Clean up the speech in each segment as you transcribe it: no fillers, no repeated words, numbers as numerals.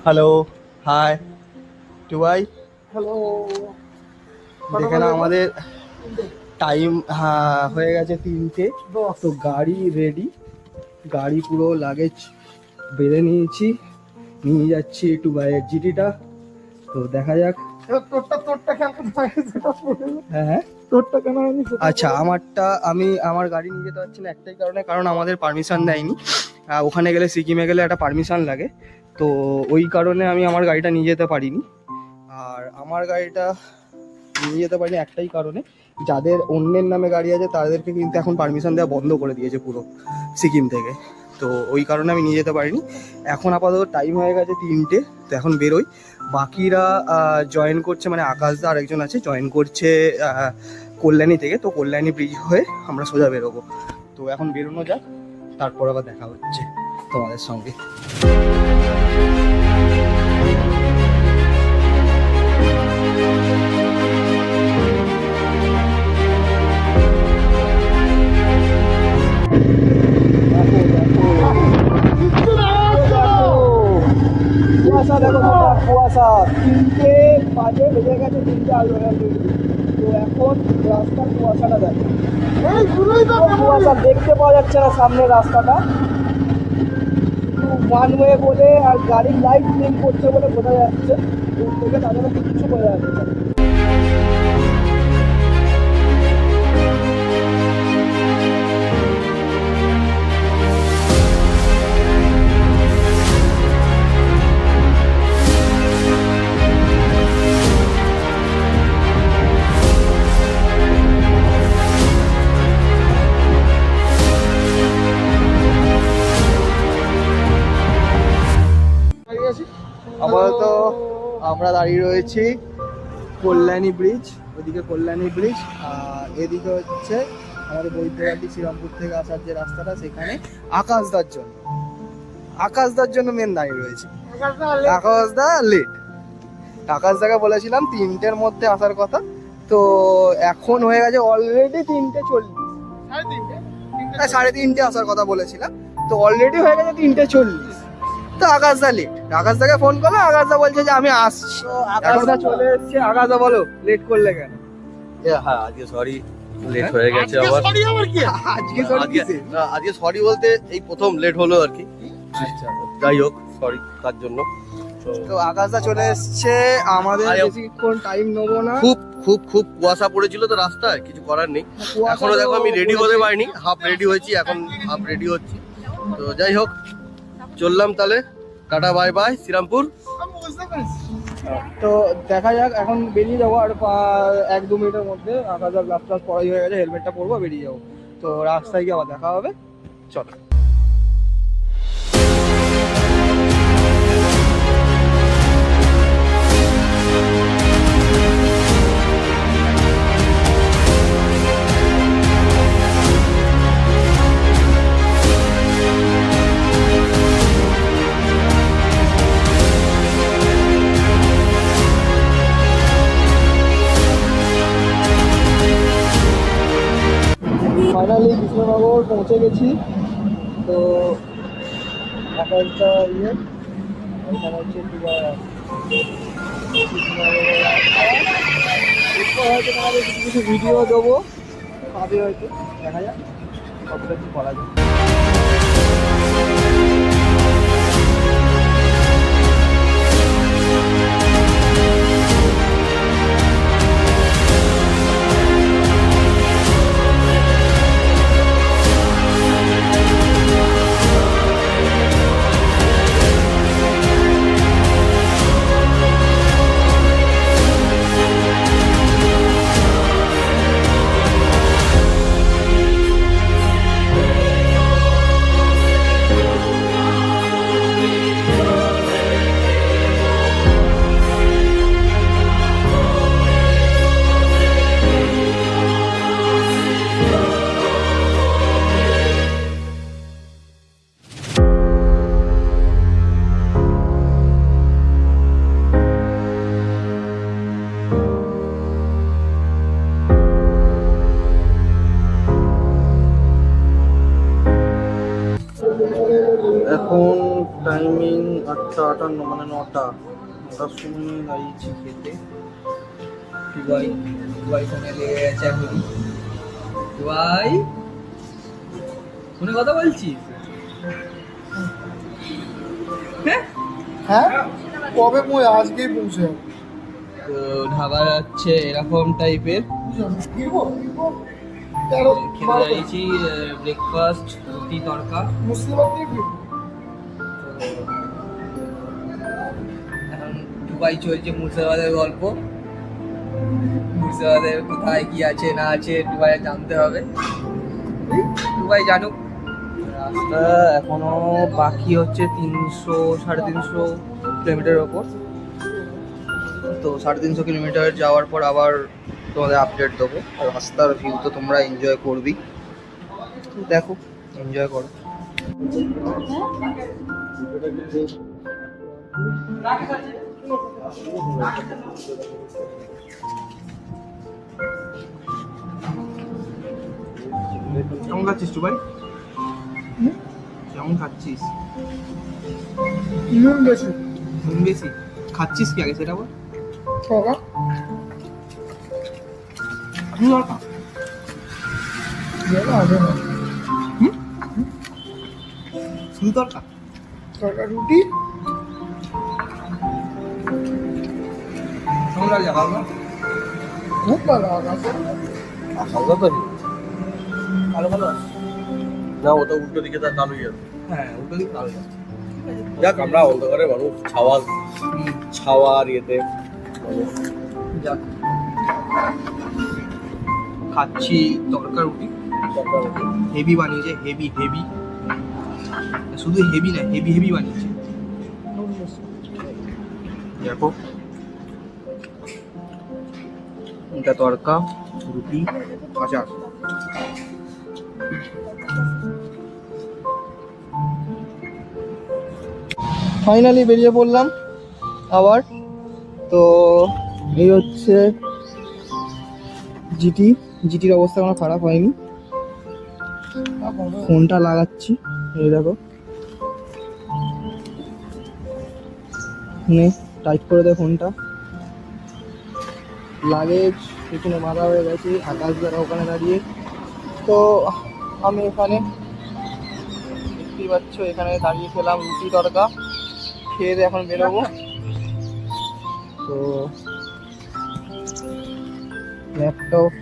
Hello, high টুয়াই। Hello. দেখে না আমাদের টাইম হয়ে গেছে 3টে। তো গাড়ি রেডি, গাড়ি পুরো লাগেজ বেঁধে নিয়েছি, নিয়ে যাচ্ছি টুবাইয়ের জিটিটা। তো দেখা যাক। তোরটা কেন হ্যাঁ হ্যাঁ, তোরটা কেন আচ্ছা আমারটা আমি আমার গাড়ি নিয়ে যেতে পারছি না একটাই কারণে, কারণ আমাদের পারমিশন দেয়নি। ওখানে গেলে সিকিমে গেলে একটা পারমিশন লাগে, তো ওই কারণে আমি আমার গাড়িটা নিয়ে যেতে পারিনি। আর আমার গাড়িটা নিয়ে যেতে পারিনি একটাই কারণে, যাদের অন্যের নামে গাড়ি আছে তাদেরকে কিন্তু এখন পারমিশন দেওয়া বন্ধ করে দিয়েছে পুরো সিকিম থেকে। তো ওই কারণে আমি নিয়ে যেতে পারিনি। এখন আপাতত টাইম হয়ে গেছে 3টে, তো এখন বেরোই। বাকিরা জয়েন করছে, মানে আকাশদা আরেকজন আছে, জয়েন করছে কল্যাণী থেকে। তো কল্যাণী ব্রিজ হয়ে আমরা সোজা বেরোবো। তো এখন বেরোনো যাক, তারপর আবার দেখা হচ্ছে তোমাদের সঙ্গে। কুয়াশা দেখো তোমরা, কুয়াশা 3টে বাজে, বেজে গেছে 3টে অলরেডি। তো এখন রাস্তার কুয়াশাটা দেখো, কুয়াশা দেখতে পাওয়া যাচ্ছে না সামনের রাস্তাটা, ওয়ান ওয়ে বলে আর গাড়ির লাইট ব্লিঙ্ক করছে বলে বোঝা যাচ্ছে, দূর থেকে তাদের কিছু বোঝা যাচ্ছে না। আপাতত আমরা দাঁড়িয়ে রয়েছি কল্যাণী ব্রিজ, ওদিকে কল্যাণী ব্রিজ, আর এদিকে হচ্ছে আমাদের বৈদ্যবাটি শ্রীরামপুর থেকে আসার যে রাস্তাটা, সেখানে আকাশদার জন্য মেন দাঁড়িয়ে রয়েছে। আকাশদা লেট, আকাশদাকে বলেছিলাম 3টের মধ্যে আসার কথা, তো এখন হয়ে গেছে অলরেডি 3:40, 3:30 আসার কথা বলেছিলাম, তো অলরেডি হয়ে গেছে 3:40। তো আকাশদা লেট, আকাশদাকে ফোন করলো, আকাশদা বলছে যে আমি আসছি। আকাশদা চলে এসছে। আকাশদা বলো লেট করলে কেন? হ্যাঁ আজকে সরি, লেট হয়ে গেছে আবার। আজকে সরি কিসে? আজকে সরি বলতে এই প্রথম লেট হলো আর কি। আচ্ছা, যাই হোক সরি তার জন্য। তো আকাশদা চলে এসছে, আমাদের বেশিক্ষণ টাইম নেবো না। খুব খুব খুব কুয়াশা পড়েছিল তো রাস্তায়, কিছু করার নেই। এখনো দেখো আমি রেডি হতে পারিনি, হাফ রেডি হয়েছি, এখন হাফ রেডি হচ্ছি। তো যাই হোক চললাম তাহলে, টাটা বাই বাই শ্রীরামপুর। তো দেখা যাক, এখন বেরিয়ে যাবো আর 1-2 মিনিটের মধ্যে। আকাশদার গ্লাস ট্লাস পরাই হয়ে গেছে, হেলমেটটা পরবো, বেরিয়ে যাবো। তো রাস্তায় গিয়ে আবার দেখা হবে, চলো। ফাইনালি কৃষ্ণনগর পৌঁছে গেছি। তো আকাশটা এখানে হচ্ছে হয়তো তোমাদের কিছু কিছু ভিডিও দেবো, পাবে হয়তো, দেখা যাক কতটা কি করা যায়। 58 মানে 9টার সময় দাঁড়িয়েছি খেতে। টুবাই ফোনে লেগে গেছে এখন। টুবাই ফোনে কথা বলছিস? হ্যাঁ কবে মই আজকেই পৌঁছে যাবো। তো ঢাকা যাচ্ছে এরকম টাইপের। খেতে দাঁড়িয়েছি ব্রেকফাস্ট, রুটি তড়কা। এখন দুবাই চলছে মুর্শিদাবাদের গল্প। মুর্শিদাবাদের কোথায় কি আছে না আছে দুবাই জানতে হবে, দুবাই জানুক। রাস্তা এখনো বাকি হচ্ছে 300-350 কিলোমিটারের ওপর। তো 350 কিলোমিটার যাওয়ার পর আবার তোমাদের আপডেট দেবো। রাস্তার ভিউ তো তোমরা এনজয় করবি, দেখো এনজয় করো। কেমন খাচ্ছিস টুবাই? কেমন খাচ্ছিস? নুন বেশি নুন বেশি খাচ্ছিস কি আগে সেটা বল। তরকা শুধু তরকা? তরকা রুটি কেমন লাগছে হালকা? খুব ভালো আছে। হালকা তো ভালো ভালো আছে। না, ওটা উল্টো দিকে তার কালোই আছে। হ্যাঁ উল্টো দিক ভালো আছে। যাক, আমরা অন্ধকারে মানুষ, ছাওয়ার ইয়েতে যাক খাচ্ছি তরকা রুটি। হেভি বানিয়েছে, হেভি হেভি, শুধু হেভি না হেভি হেভি বানিয়েছে। দেখো এটা তরকা রুটি আচার। ফাইনালি বেরিয়ে পড়লাম আবার। তো এই হচ্ছে জিটির অবস্থা কোনো খারাপ হয়নি। ফোনটা লাগাচ্ছি, এই দেখো টাইট করে দেয় ফোনটা। লাগেজ পিছনে বাঁধা হয়ে গেছে, আকাশ দ্বারা ওখানে দাঁড়িয়ে। তো আমি এখানে দেখতেই পাচ্ছ এখানে দাঁড়িয়ে খেলাম রুটি তরকা, খেয়ে দিয়ে এখন বেরোবো। তো ল্যাপটপ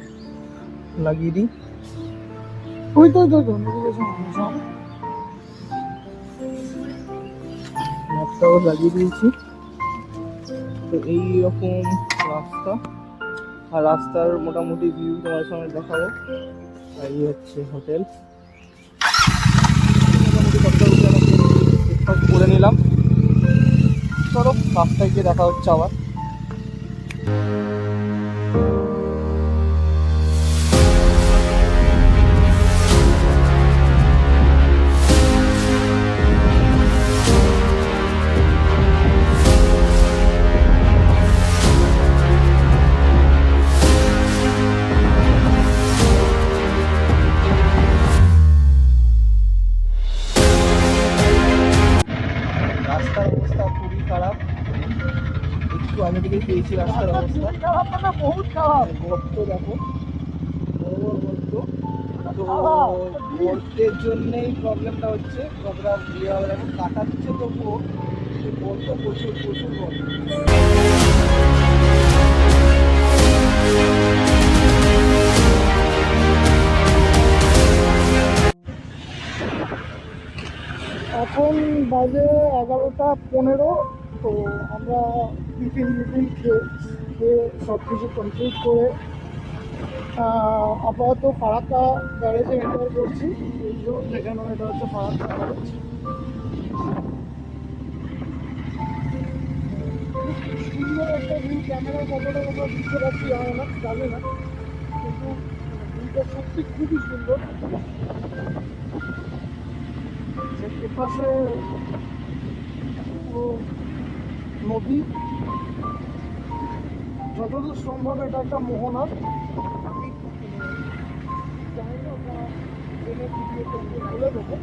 লাগিয়ে দিই। ওই তো ল্যাপটপ লাগিয়ে দিয়েছি। তো এইরকম রাস্তা, আর রাস্তার মোটামুটি ভিউ তোমার সঙ্গে দেখাবো। আর এই হচ্ছে হোটেল। মোটামুটি ব্রেকফাস্ট করে নিলাম। চলো রাস্তায় গিয়ে দেখা হচ্ছে আবার। রাস্তার অবস্থা খুবই খারাপ, একটু আগে থেকে পেয়েছি রাস্তার অবস্থা বহুত খারাপ। গর্ত দেখো, বড় বড় গর্ত। তো গর্তের জন্যেই প্রবলেমটা হচ্ছে, কতটা ইয়ে হবে এখন কাটাচ্ছে তবুও গর্ত প্রচুর প্রচুর গর্ত। এখন বাজে 11:15। তো আমরা টিফিন খেয়ে সব কিছু কমপ্লিট করে আপাতত ফারাক্কা গ্যারেজে এন্টার করছি। যেখানে এটা হচ্ছে ফারাক্কা গ্যারেজ। সুন্দর একটা ভিউ, ক্যামেরায় কতটা আমরা বুঝতে পারছি জানি না, কিন্তু ভিউটা সত্যি খুবই সুন্দর। এপাশে নদী, যতদূর সম্ভব এটা একটা মোহনা। খুলে দেবো।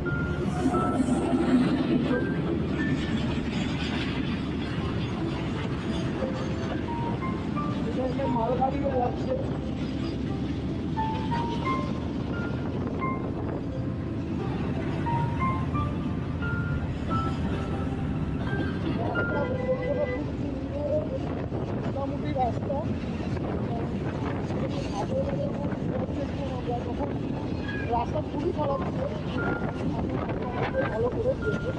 সামনে মালগাড়িও যাচ্ছে। মোটামুটি রাস্তা রাস্তা খুবই খারাপ ছিল, ভালো করে দিয়েছে।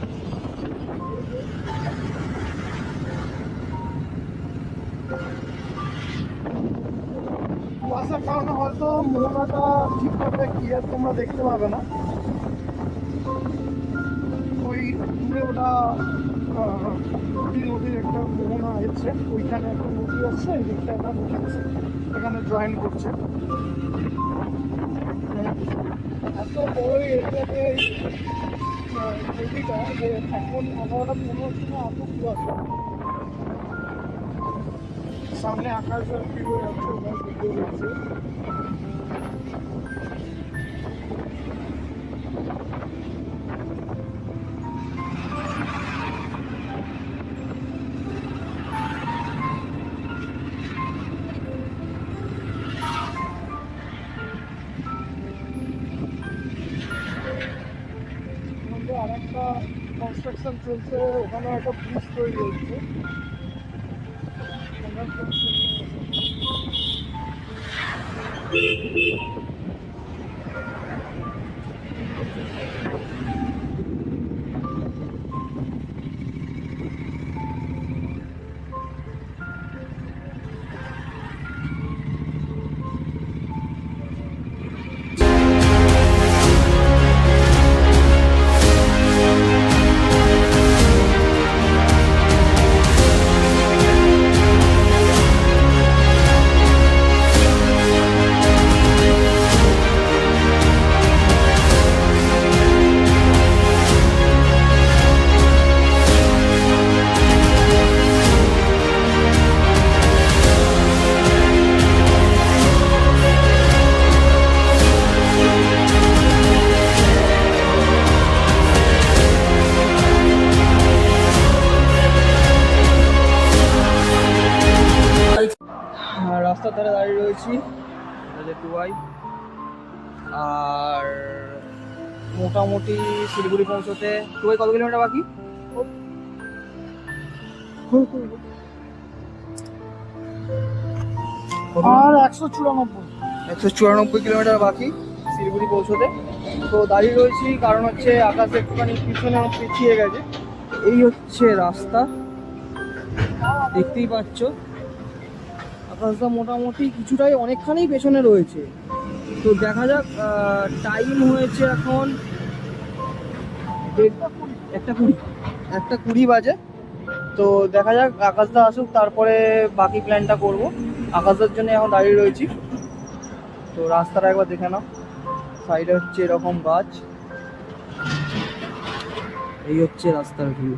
কুয়াশার কারণে হয়তো মোহনাটা ঠিকভাবে ক্লিয়ার তোমরা দেখতে পাবে না। ওই দূরে ওটা নদীর একটা মোহনা আছে, ওইখানে একটা নদী আছে, এই দিকটা একটা নদী আছে, এখানে জয়েন করছে। এত বড় এরিয়াতে নদীটা যে এখন আমার মনে হচ্ছে না এত কুয়াশা। সামনে আকাশের ভিউ যাচ্ছে, ওখানে ভিডিও যাচ্ছে। আর একটা কনস্ট্রাকশন চলছে, ওখানে একটা ব্রিজ তৈরি হচ্ছে। রাস্তার ধারে দাঁড়িয়ে রয়েছি টুয়াই, আর মোটামুটি শিলিগুড়ি পৌঁছতে টুয়াই কত কিলোমিটার বাকি? আর 194 কিলোমিটার বাকি শিলিগুড়ি পৌঁছতে। তো দাঁড়িয়ে রয়েছি কারণ হচ্ছে আকাশ একটুখানি পিছনে পিছিয়ে গেছে। এই হচ্ছে রাস্তা, দেখতেই পাচ্ছ আকাশটা মোটামুটি কিছুটাই অনেকখানি পেছনে রয়েছে। তো দেখা যাক, টাইম হয়েছে এখন 1:20 বাজে। তো দেখা যাক আকাশটা আসুক, তারপরে বাকি প্ল্যানটা করব। আকাশের জন্য এখন দাঁড়িয়ে রয়েছি। তো রাস্তাটা একবার দেখে নাও, সাইডে হচ্ছে এরকম গাছ, এই হচ্ছে রাস্তার ভিউ।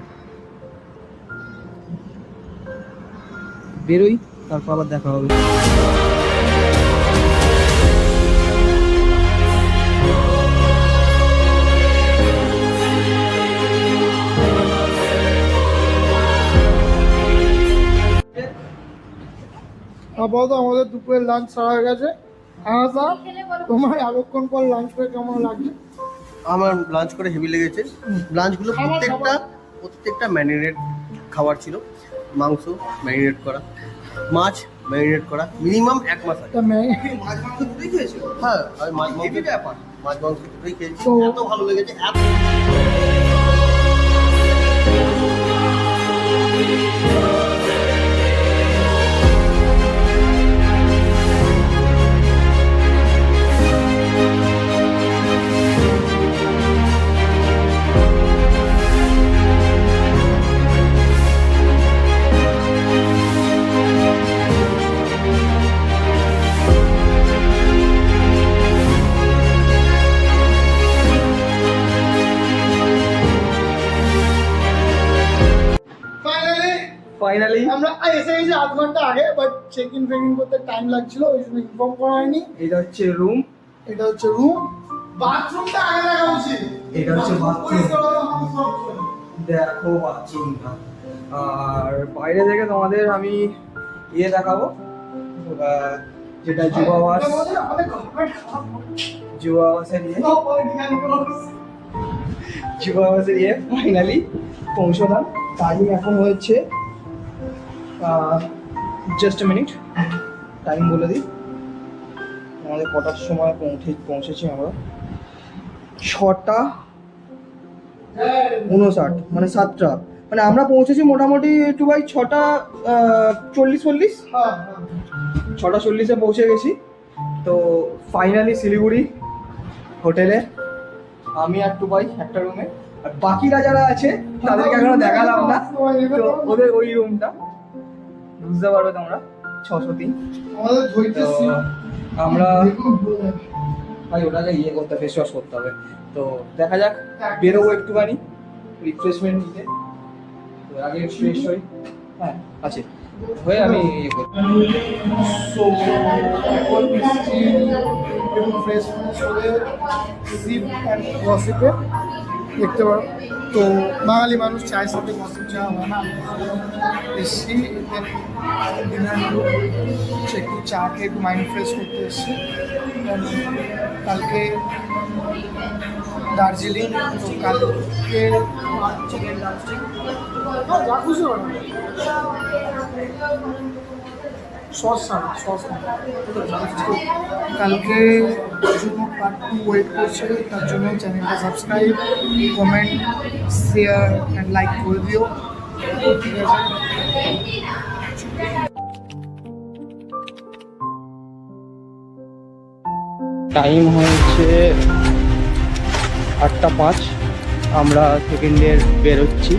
বেরোই, তারপর আবার দেখা হবে। আপাতত আমাদের দুপুরের লাঞ্চ সারা হয়ে গেছে। হ্যাঁ স্যার, তোমার এতক্ষণ পর লাঞ্চ করে কেমন লাগছে? আমার লাঞ্চ করে হেভি লেগেছে। লাঞ্চগুলো প্রত্যেকটা ম্যারিনেট খাবার ছিল। মাংস ম্যারিনেট করা, মাছ ম্যারিনেট করা, মিনিমাম 1 মাস আগে। মাছ মাংস দুটোই খেয়েছিল। হ্যাঁ, আমি মাছ মাংস দুটোই খেয়েছি। এত ভালো লেগেছে, এত ফাইনালি আমরা এসে গেছি 8 ঘন্টা আগে, বাট চেক ইন করতে টাইম লাগছিল, ওই জন্য ইনফর্ম করা হয়নি। এটা হচ্ছে রুম, এটা হচ্ছে রুম। বাথরুমটা আগে দেখা উচিত। এটা হচ্ছে বাথরুম, দেখো বাথরুমটা। আর বাইরে থেকে তোমাদের আমি দেখাবো, যেটা যুবাবাস যুবাবাসের ইয়ে ফাইনালি পৌঁছলাম। টাইম এখন হয়েছে জাস্ট মিনিট, টাইম বলে দিই আমাদের কটার সময় পৌঁছেছি আমরা। 6:59, মানে 7টা, মানে আমরা পৌঁছেছি মোটামুটি একটু ভাই 6:40 হ্যাঁ 6:40 পৌঁছে গেছি। তো ফাইনালি শিলিগুড়ি হোটেলে আমি আর টু ভাই একটা রুমে, আর বাকিরা যারা আছে তাদেরকে এখনো দেখালাম না। তো ওদের ওই রুমটা বুঝতে পারবে তোমরা, 603। আমাদের ধৈর্য তো আমরা ভাই ওটাকে ইয়ে করতে, ফেস ওয়াশ করতে হবে। তো দেখা যাক, বেরোবো একটুখানি রিফ্রেশমেন্ট নিতে। তো আগে ফ্রেশ হই, হ্যাঁ আছে হয়ে আমি ইয়ে করি। সো এখন এসছি এবং ফ্রেশ করে সিপ অ্যান্ড গসিপে দেখতে পারো। তো বাঙালি মানুষ চায়ের সাথে গসিপ চা হয় না, এসছি ডিনার একটু চা খেয়ে একটু মাইন্ড ফ্রেশ করতে এসছি। কালকে দার্জিলিং, তো কালকে যা খুশি হয় সস কালকে জন্য পার্ট 2 ওয়েট করছে, তার জন্য চ্যানেলটা subscribe, comment, share and like করে দিও। ঠিক আছে, টাইম হয়েছে 8:05, আমরা সেকেন্ড ইয়ার বেরোচ্ছি।